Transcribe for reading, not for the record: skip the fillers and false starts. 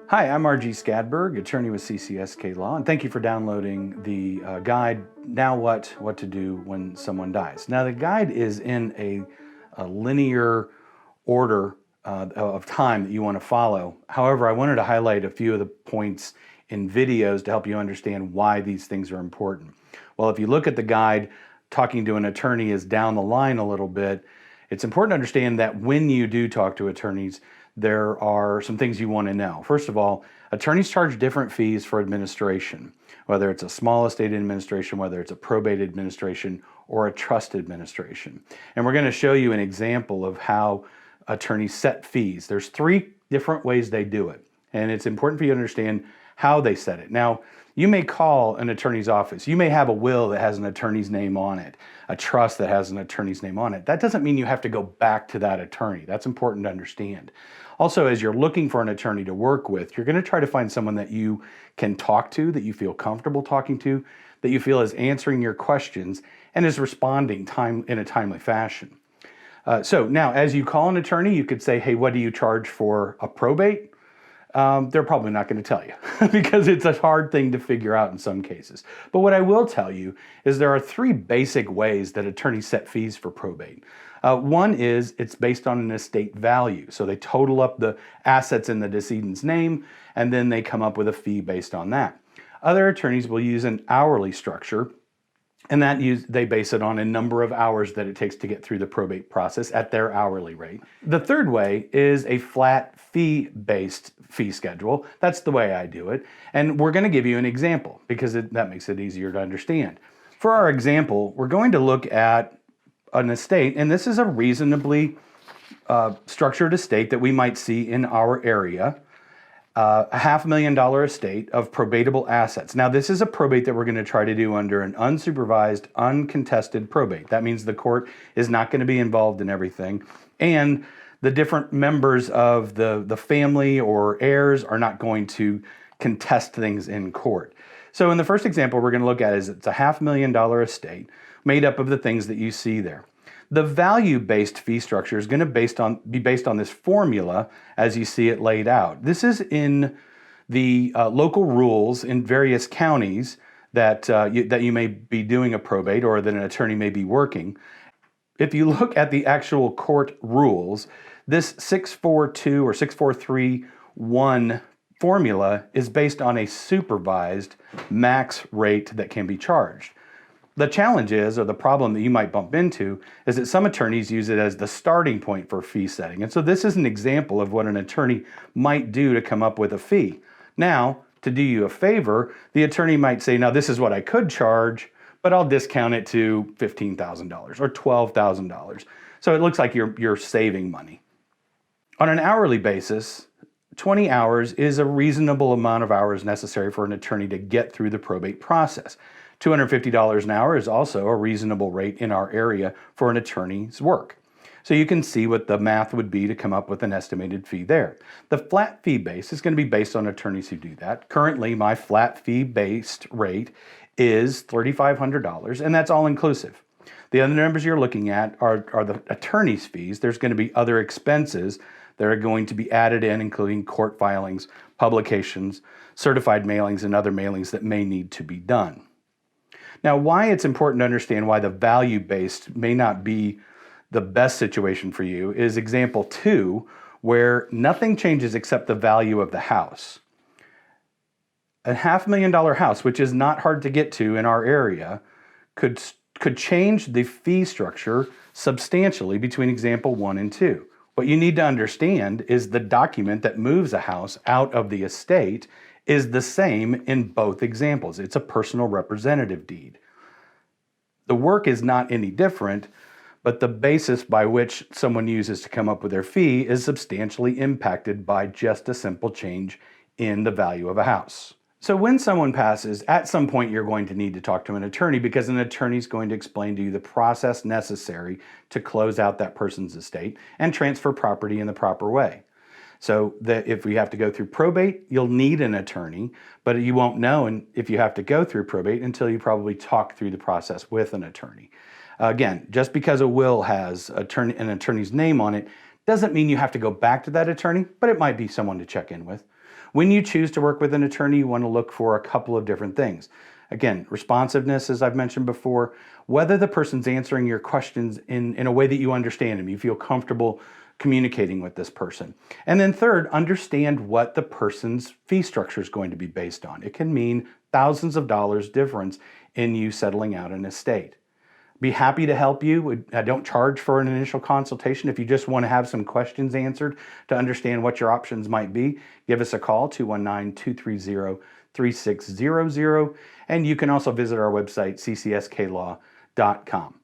Hi, I'm RG Skadberg, attorney with CCSK Law, and thank you for downloading the guide, Now What to Do When Someone Dies. Now, the guide is in a linear order of time that you want to follow. However, I wanted to highlight a few of the points in videos to help you understand why these things are important. Well, if you look at the guide, talking to an attorney is down the line a little bit. It's important to understand that when you do talk to attorneys, there are some things you want to know. First of all, attorneys charge different fees for administration, whether it's a small estate administration, whether it's a probate administration, or a trust administration. And we're going to show you an example of how attorneys set fees. There's 3 different ways they do it, and it's important for you to understand how they set it. Now, you may call an attorney's office. You may have a will that has an attorney's name on it, a trust that has an attorney's name on it. That doesn't mean you have to go back to that attorney. That's important to understand. Also, as you're looking for an attorney to work with, you're going to try to find someone that you can talk to, that you feel comfortable talking to, that you feel is answering your questions and is responding in a timely fashion. So now, as you call an attorney, you could say, hey, what do you charge for a probate? They're probably not going to tell you because it's a hard thing to figure out in some cases. But what I will tell you is there are 3 basic ways that attorneys set fees for probate. One is it's based on an estate value. So they total up the assets in the decedent's name, and then they come up with a fee based on that. Other attorneys will use an hourly structure, and they base it on a number of hours that it takes to get through the probate process at their hourly rate. The third way is a flat fee-based fee schedule. That's the way I do it. And we're going to give you an example because that makes it easier to understand. For our example, we're going to look at an estate, and this is a reasonably structured estate that we might see in our area. A $500,000 estate of probatable assets. Now, this is a probate that we're going to try to do under an unsupervised, uncontested probate. That means the court is not going to be involved in everything, and the different members of the family or heirs are not going to contest things in court. So in the first example we're going to look at is it's a $500,000 estate made up of the things that you see there. The value-based fee structure is going to be based on this formula as you see it laid out. This is in the local rules in various counties that you may be doing a probate or that an attorney may be working. If you look at the actual court rules, this 642 or 6431 formula is based on a supervised max rate that can be charged. The challenge is, or the problem that you might bump into, is that some attorneys use it as the starting point for fee setting. And so this is an example of what an attorney might do to come up with a fee. Now, to do you a favor, the attorney might say, now this is what I could charge, but I'll discount it to $15,000 or $12,000. So it looks like you're saving money. On an hourly basis, 20 hours is a reasonable amount of hours necessary for an attorney to get through the probate process. $250 an hour is also a reasonable rate in our area for an attorney's work. So you can see what the math would be to come up with an estimated fee there. The flat fee base is going to be based on attorneys who do that. Currently, my flat fee based rate is $3,500, and that's all inclusive. The other numbers you're looking at are the attorney's fees. There's going to be other expenses that are going to be added in, including court filings, publications, certified mailings, and other mailings that may need to be done. Now, why it's important to understand why the value-based may not be the best situation for you is example 2, where nothing changes except the value of the house. A $500,000 house, which is not hard to get to in our area, could change the fee structure substantially between example 1 and 2. What you need to understand is the document that moves a house out of the estate is the same in both examples. It's a personal representative deed. The work is not any different, but the basis by which someone uses to come up with their fee is substantially impacted by just a simple change in the value of a house. So when someone passes, at some point you're going to need to talk to an attorney because an attorney is going to explain to you the process necessary to close out that person's estate and transfer property in the proper way. So that if we have to go through probate, you'll need an attorney, but you won't know if you have to go through probate until you probably talk through the process with an attorney. Again, just because a will has an attorney's name on it doesn't mean you have to go back to that attorney, but it might be someone to check in with. When you choose to work with an attorney, you want to look for a couple of different things. Again, responsiveness, as I've mentioned before, whether the person's answering your questions in a way that you understand them, you feel comfortable communicating with this person. And then third, understand what the person's fee structure is going to be based on. It can mean thousands of dollars difference in you settling out an estate. Be happy to help you. I don't charge for an initial consultation. If you just want to have some questions answered to understand what your options might be, give us a call, 219-230-3600. And you can also visit our website, ccsklaw.com.